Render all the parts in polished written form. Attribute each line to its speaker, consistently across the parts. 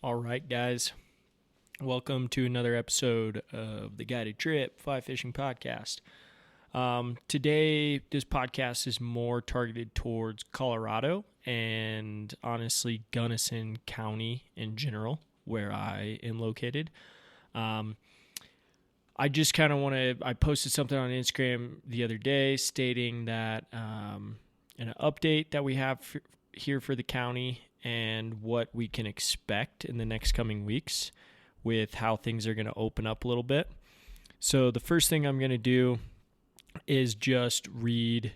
Speaker 1: All right, guys. Welcome to another episode of the Guided Trip Fly Fishing Podcast. Today, this podcast is more targeted towards Colorado and honestly Gunnison County in general, where I am located. I just kind of I posted something on Instagram the other day stating that an update that we have here for the county and what we can expect in the next coming weeks with how things are going to open up a little bit. So the first thing I'm going to do is just read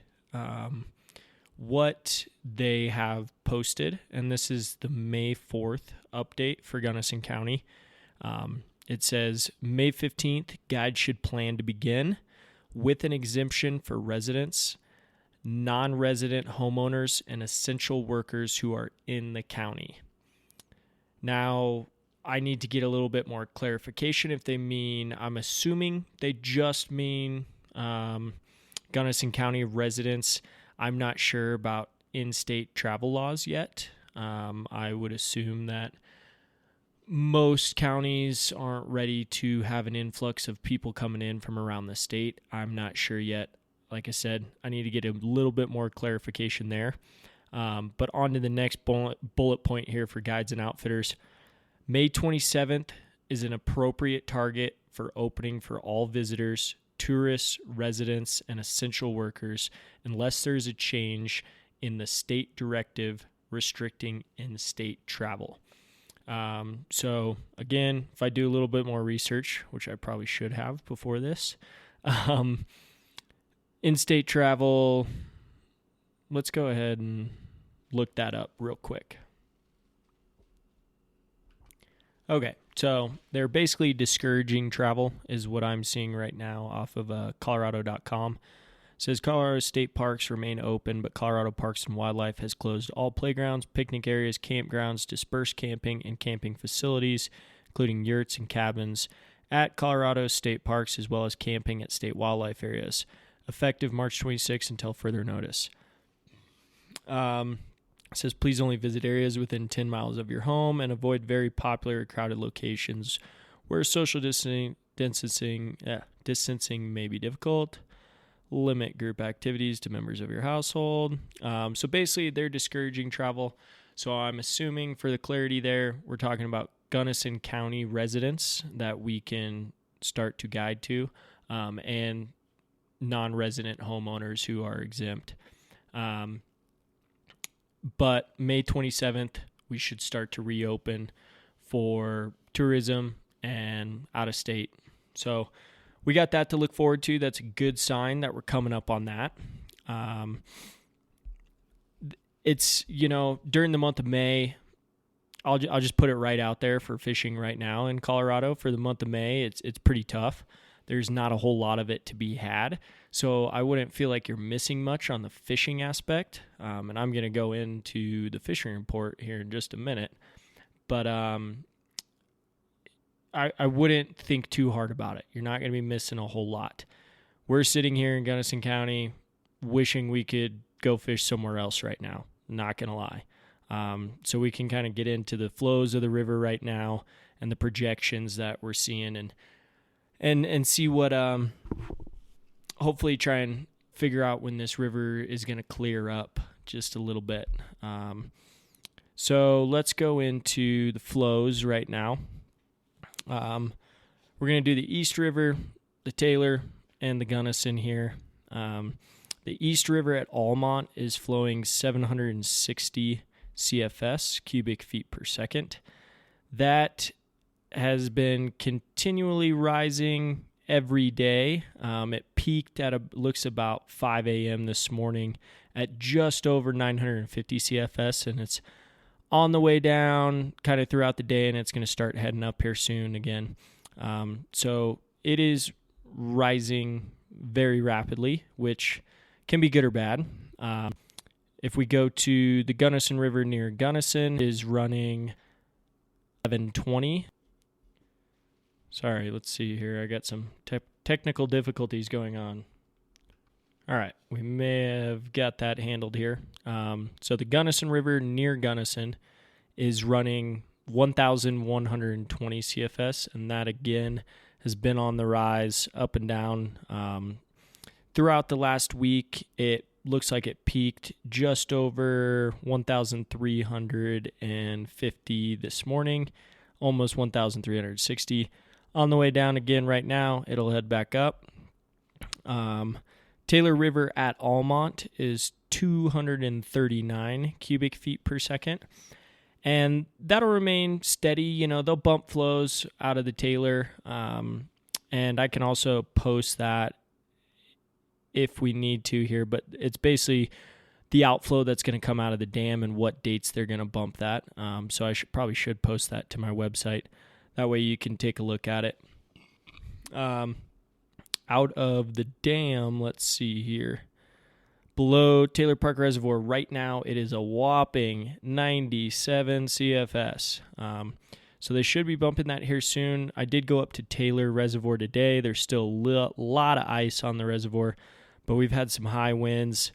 Speaker 1: what they have posted, and this is the May 4th update for Gunnison County. It says, May 15th, guide should plan to begin with an exemption for residents, non-resident homeowners, and essential workers who are in the county. Now, I need to get a little bit more clarification if they mean, I'm assuming they just mean Gunnison County residents. I'm not sure about in-state travel laws yet. I would assume that most counties aren't ready to have an influx of people coming in from around the state. I'm not sure yet. Like I said, I need to get a little bit more clarification there. But on to the next bullet point here for guides and outfitters. May 27th is an appropriate target for opening for all visitors, tourists, residents, and essential workers, unless there's a change in the state directive restricting in-state travel. So again, if I do a little bit more research, which I probably should have before this, in-state travel, let's go ahead and look that up real quick. Okay, so they're basically discouraging travel is what I'm seeing right now off of Colorado.com. It says Colorado state parks remain open, but Colorado Parks and Wildlife has closed all playgrounds, picnic areas, campgrounds, dispersed camping, and camping facilities, including yurts and cabins, at Colorado state parks as well as camping at state wildlife areas, effective March 26th until further notice. It says please only visit areas within 10 miles of your home and avoid very popular crowded locations where social distancing may be difficult. Limit group activities to members of your household. So basically, they're discouraging travel. So I'm assuming for the clarity there, we're talking about Gunnison County residents that we can start to guide to, and non-resident homeowners who are exempt. But May 27th, we should start to reopen for tourism and out-of-state. So we got that to look forward to. That's a good sign that we're coming up on that. It's, during the month of May, I'll just put it right out there for fishing right now in Colorado. For the month of May, it's pretty tough. There's not a whole lot of it to be had. So I wouldn't feel like you're missing much on the fishing aspect. And I'm going to go into the fishing report here in just a minute. But I wouldn't think too hard about it. You're not going to be missing a whole lot. We're sitting here in Gunnison County wishing we could go fish somewhere else right now. Not going to lie. So we can kind of get into the flows of the river right now and the projections that we're seeing and see what hopefully try and figure out when this river is going to clear up just a little bit. So let's go into the flows right now. We're going to do the East River, the Taylor, and the Gunnison here. The East River at Almont is flowing 760 CFS, cubic feet per second. That has been continually rising every day. It peaked looks about 5 a.m. this morning at just over 950 CFS, and it's on the way down kind of throughout the day, and it's going to start heading up here soon again. So it is rising very rapidly, which can be good or bad. If we go to the Gunnison River near Gunnison, is running 1120. Sorry, let's see here. I got some technical difficulties going on. All right, we may have got that handled here. So the Gunnison River near Gunnison is running 1,120 CFS, and that again has been on the rise up and down. Throughout the last week, it looks like it peaked just over 1,350 this morning, almost 1,360. On the way down again right now, it'll head back up. Taylor River at Almont is 239 cubic feet per second. And that'll remain steady. They'll bump flows out of the Taylor. And I can also post that if we need to here. But it's basically the outflow that's going to come out of the dam and what dates they're going to bump that. So I probably should post that to my website. That way you can take a look at it. Out of the dam, let's see here. Below Taylor Park Reservoir right now, it is a whopping 97 CFS. So they should be bumping that here soon. I did go up to Taylor Reservoir today. There's still a lot of ice on the reservoir, but we've had some high winds.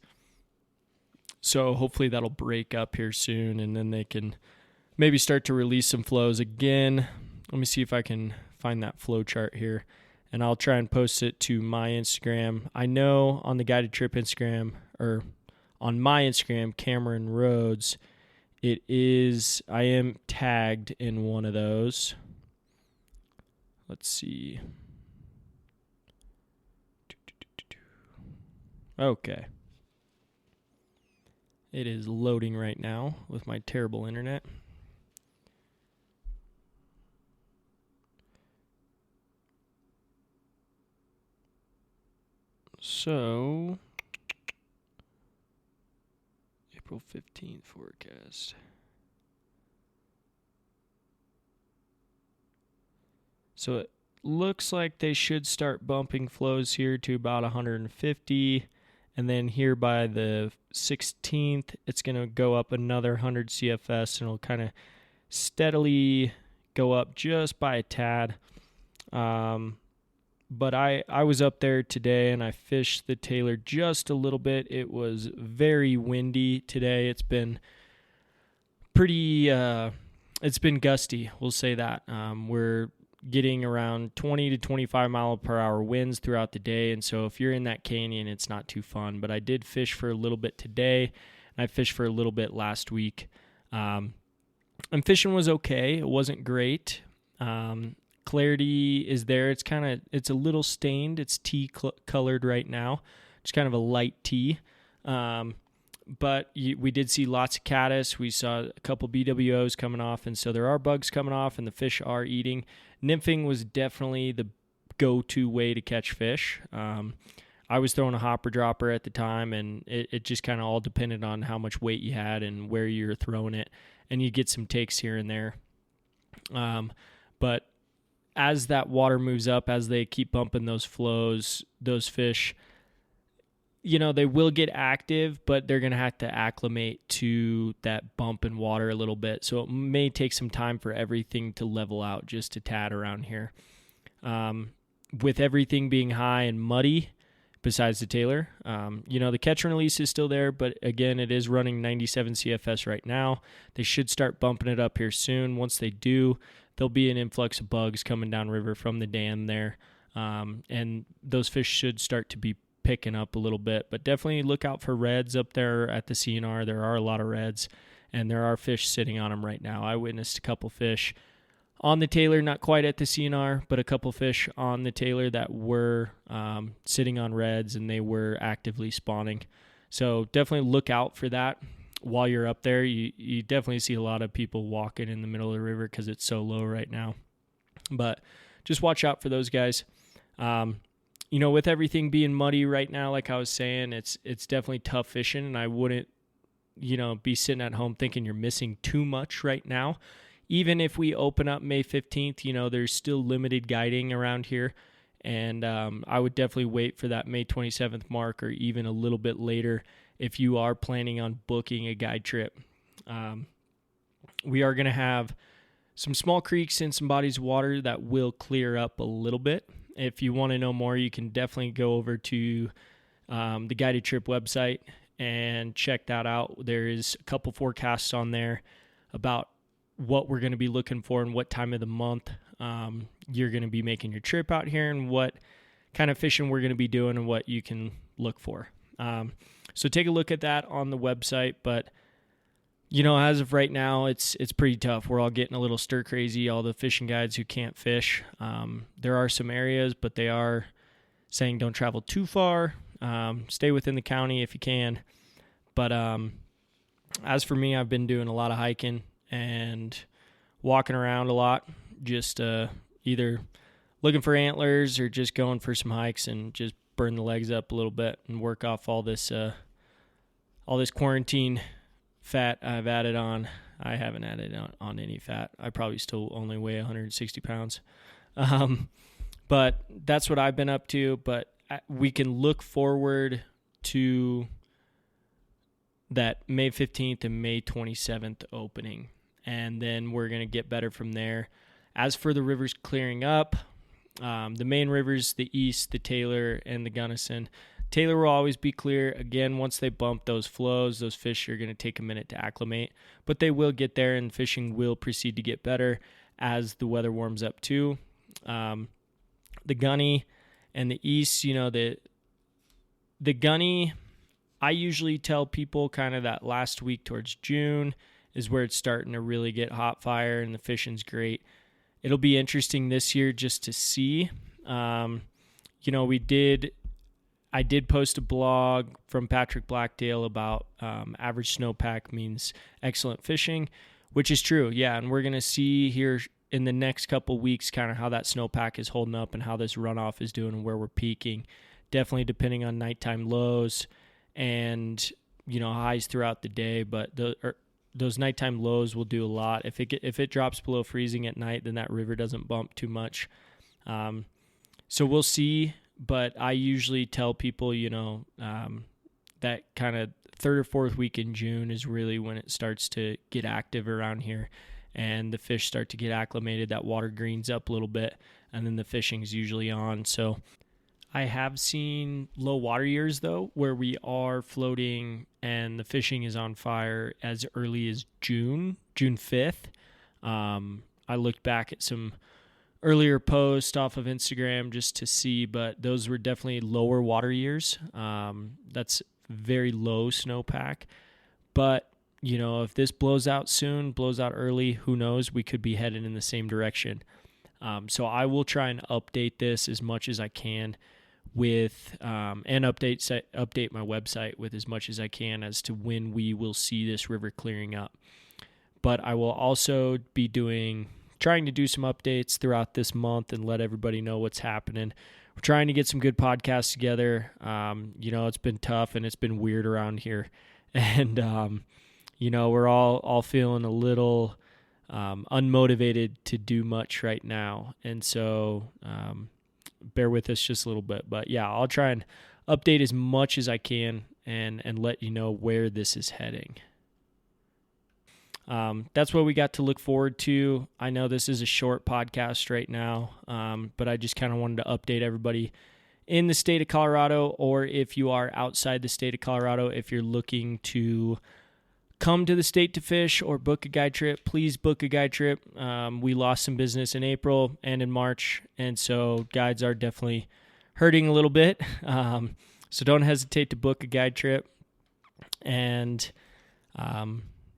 Speaker 1: So hopefully that'll break up here soon, and then they can maybe start to release some flows again. Let me see if I can find that flow chart here, and I'll try and post it to my Instagram. I know on the Guided Trip Instagram, or on my Instagram, Cameron Rhodes, I am tagged in one of those. Let's see. Okay. It is loading right now with my terrible internet. So, April 15th forecast. So it looks like they should start bumping flows here to about 150. And then here by the 16th, it's going to go up another 100 CFS, and it'll kind of steadily go up just by a tad. But I was up there today, and I fished the Taylor just a little bit. It was very windy today. It's been pretty, it's been gusty, we'll say that. We're getting around 20 to 25 mile per hour winds throughout the day, and so if you're in that canyon, it's not too fun. But I did fish for a little bit today, and I fished for a little bit last week. And fishing was okay. It wasn't great. Clarity is there. It's a little stained. It's tea colored right now. It's kind of a light tea. But we did see lots of caddis. We saw a couple BWOs coming off, and so there are bugs coming off, and the fish are eating. Nymphing was definitely the go-to way to catch fish. I was throwing a hopper dropper at the time, and it just kind of all depended on how much weight you had and where you were throwing it, and you get some takes here and there. But as that water moves up, as they keep bumping those flows, those fish, they will get active, but they're going to have to acclimate to that bump in water a little bit. So it may take some time for everything to level out just a tad around here. With everything being high and muddy, besides the Taylor, the catch and release is still there, but again, it is running 97 CFS right now. They should start bumping it up here soon. Once they do, there'll be an influx of bugs coming down river from the dam there, and those fish should start to be picking up a little bit. But definitely look out for reds up there at the CNR. There are a lot of reds, and there are fish sitting on them right now. I witnessed a couple fish on the Taylor, not quite at the CNR, but a couple fish on the Taylor that were sitting on reds, and they were actively spawning. So definitely look out for that. While you're up there, you definitely see a lot of people walking in the middle of the river because it's so low right now. But just watch out for those guys. With everything being muddy right now, like I was saying, it's definitely tough fishing, and I wouldn't, be sitting at home thinking you're missing too much right now. Even if we open up May 15th, there's still limited guiding around here, and I would definitely wait for that May 27th mark or even a little bit later if you are planning on booking a guide trip. We are going to have some small creeks and some bodies of water that will clear up a little bit. If you want to know more, you can definitely go over to the Guided Trip website and check that out. There is a couple forecasts on there about what we're going to be looking for and what time of the month you're going to be making your trip out here and what kind of fishing we're going to be doing and what you can look for. So take a look at that on the website. But, as of right now, it's pretty tough. We're all getting a little stir crazy, all the fishing guides who can't fish. There are some areas, but they are saying don't travel too far. Stay within the county if you can. But as for me, I've been doing a lot of hiking and walking around a lot, just either looking for antlers or just going for some hikes and just burn the legs up a little bit and work off all this quarantine fat I've added on. I haven't added on any fat. I probably still only weigh 160 pounds. But that's what I've been up to. But we can look forward to that May 15th and May 27th opening. And then we're going to get better from there. As for the rivers clearing up, the main rivers, the East, the Taylor, and the Gunnison. Taylor will always be clear. Again, once they bump those flows, those fish are going to take a minute to acclimate. But they will get there, and fishing will proceed to get better as the weather warms up too. The Gunny and the East, the Gunny, I usually tell people kind of that last week towards June is where it's starting to really get hot fire and the fishing's great. It'll be interesting this year just to see. I did post a blog from Patrick Blackdale about average snowpack means excellent fishing, which is true. Yeah, and we're going to see here in the next couple weeks kind of how that snowpack is holding up and how this runoff is doing and where we're peaking. Definitely depending on nighttime lows and, highs throughout the day, but those nighttime lows will do a lot. If it drops below freezing at night, then that river doesn't bump too much. So we'll see, but I usually tell people, that kind of third or fourth week in June is really when it starts to get active around here and the fish start to get acclimated. That water greens up a little bit and then the fishing's usually on. So I have seen low water years, though, where we are floating and the fishing is on fire as early as June 5th. I looked back at some earlier posts off of Instagram just to see, but those were definitely lower water years. That's very low snowpack. But, if this blows out soon, blows out early, who knows? We could be headed in the same direction. So I will try and update this as much as I can with and update my website with as much as I can as to when we will see this river clearing up. But I will also be trying to do some updates throughout this month and let everybody know what's happening. We're trying to get some good podcasts together. It's been tough and it's been weird around here. And, we're all feeling a little unmotivated to do much right now. And so bear with us just a little bit. But, yeah, I'll try and update as much as I can and let you know where this is heading. That's what we got to look forward to. I know this is a short podcast right now, but I just kind of wanted to update everybody in the state of Colorado, or if you are outside the state of Colorado, if you're looking to come to the state to fish or book a guide trip, please book a guide trip. We lost some business in April and in March, and so guides are definitely hurting a little bit. So don't hesitate to book a guide trip. And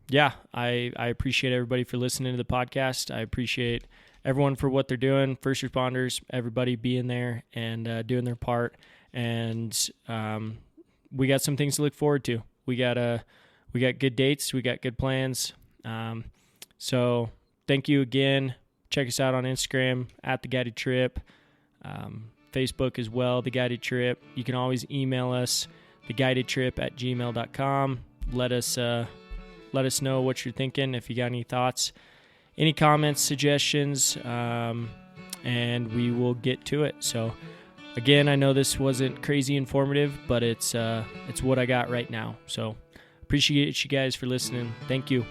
Speaker 1: yeah, I appreciate everybody for listening to the podcast. I appreciate everyone for what they're doing, first responders, everybody being there and doing their part. And we got some things to look forward to. We got good dates. We got good plans. So thank you again. Check us out on Instagram at The Guided Trip, Facebook as well, The Guided Trip. You can always email us, theguidedtrip@gmail.com. Let us know what you're thinking, if you got any thoughts, any comments, suggestions, and we will get to it. So again, I know this wasn't crazy informative, but it's what I got right now. So appreciate you guys for listening. Thank you.